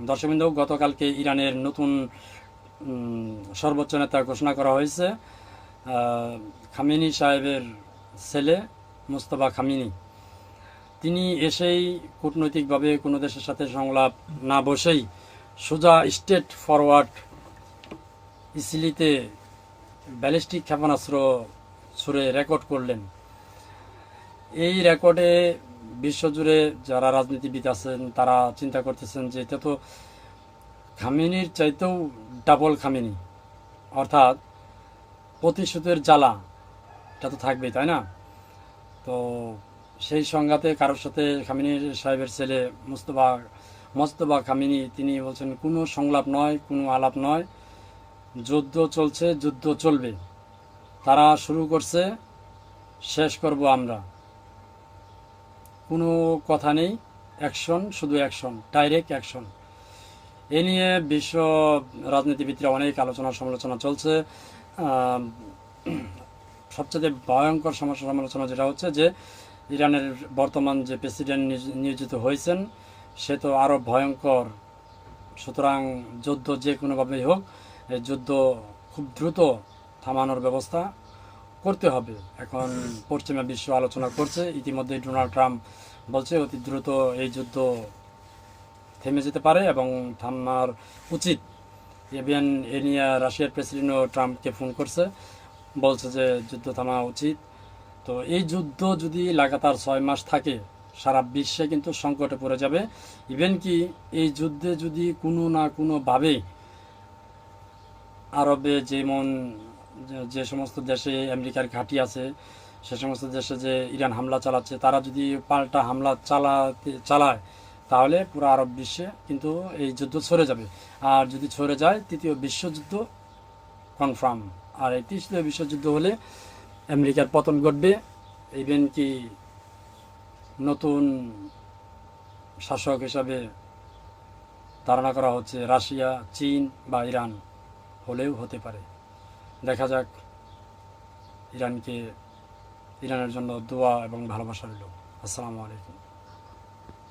দর্শকবৃন্দ, গতকালকে ইরানের নতুন সর্বোচ্চ নেতা ঘোষণা করা হয়েছে। খামেনি সাহেবের ছেলে মুস্তফা খামেনি, তিনি এসেই কূটনৈতিকভাবে কোনো দেশের সাথে সংলাপ না বসেই সোজা স্ট্রেট ফরওয়ার্ড ইসিলিতে ব্যালিস্টিক ক্ষেপণাস্ত্র ছুড়ে রেকর্ড করলেন। এই রেকর্ডে বিশ্বজুড়ে যারা রাজনীতিবিদ আছেন তারা চিন্তা করতেছেন যে এটা তো খামেনির চাইতেও ডাবল খামেনি, অর্থাৎ প্রতিশোধের জ্বালা এটা তো থাকবেই, তাই না? তো সেই সংঘাতে কারোর সাথে খামেনি সাহেবের ছেলে মোস্তফা খামেনি তিনি বলছেন কোনো সংলাপ নয়, কোনো আলাপ নয়, যুদ্ধ চলছে, যুদ্ধ চলবে। তারা শুরু করছে, শেষ করব আমরা। কোনো কথা নেই, অ্যাকশন, শুধু অ্যাকশন, ডাইরেক্ট অ্যাকশন। এ নিয়ে বিশ্ব রাজনীতিবিদরা অনেক আলোচনা সমালোচনা চলছে। সবচেয়ে ভয়ঙ্কর সমালোচনা যেটা হচ্ছে যে ইরানের বর্তমান যে প্রেসিডেন্ট নিয়োজিত হয়েছেন সে তো আরও ভয়ঙ্কর। সুতরাং যুদ্ধ যে কোনোভাবেই হোক, এই যুদ্ধ খুব দ্রুত থামানোর ব্যবস্থা করতে হবে। এখন পশ্চিমা বিশ্ব আলোচনা করছে, ইতিমধ্যে ডোনাল্ড ট্রাম্প বলছে অতি দ্রুত এই যুদ্ধ থেমে যেতে পারে এবং থামার উচিত। ইভেন এ নিয়ে রাশিয়ার প্রেসিডেন্টও ট্রাম্পকে ফোন করছে, বলছে যে যুদ্ধ থামা উচিত। তো এই যুদ্ধ যদি লাগাতার 6 মাস থাকে, সারা বিশ্বে কিন্তু সংকটে পড়ে যাবে। ইভেন কি এই যুদ্ধে যদি কোনো না কোনোভাবে আরবে যেমন যে সমস্ত দেশে আমেরিকার ঘাঁটি আছে সে সমস্ত দেশে যে ইরান হামলা চালাচ্ছে, তারা যদি পাল্টা হামলা চালায় তাহলে পুরো আরব বিশ্বে কিন্তু এই যুদ্ধ ছড়ে যাবে। আর যদি ছড়ে যায় তৃতীয় বিশ্বযুদ্ধ কনফার্ম। আর এই তৃতীয় বিশ্বযুদ্ধ হলে আমেরিকার পতন ঘটবে। ইভেন কি নতুন শাসক হিসাবে ধারণা করা হচ্ছে রাশিয়া, চীন বা ইরান হলেও হতে পারে। দেখা যাক। ইরানের জন্য দোয়া এবং ভালোবাসা রইল। আসসালামু আলাইকুম।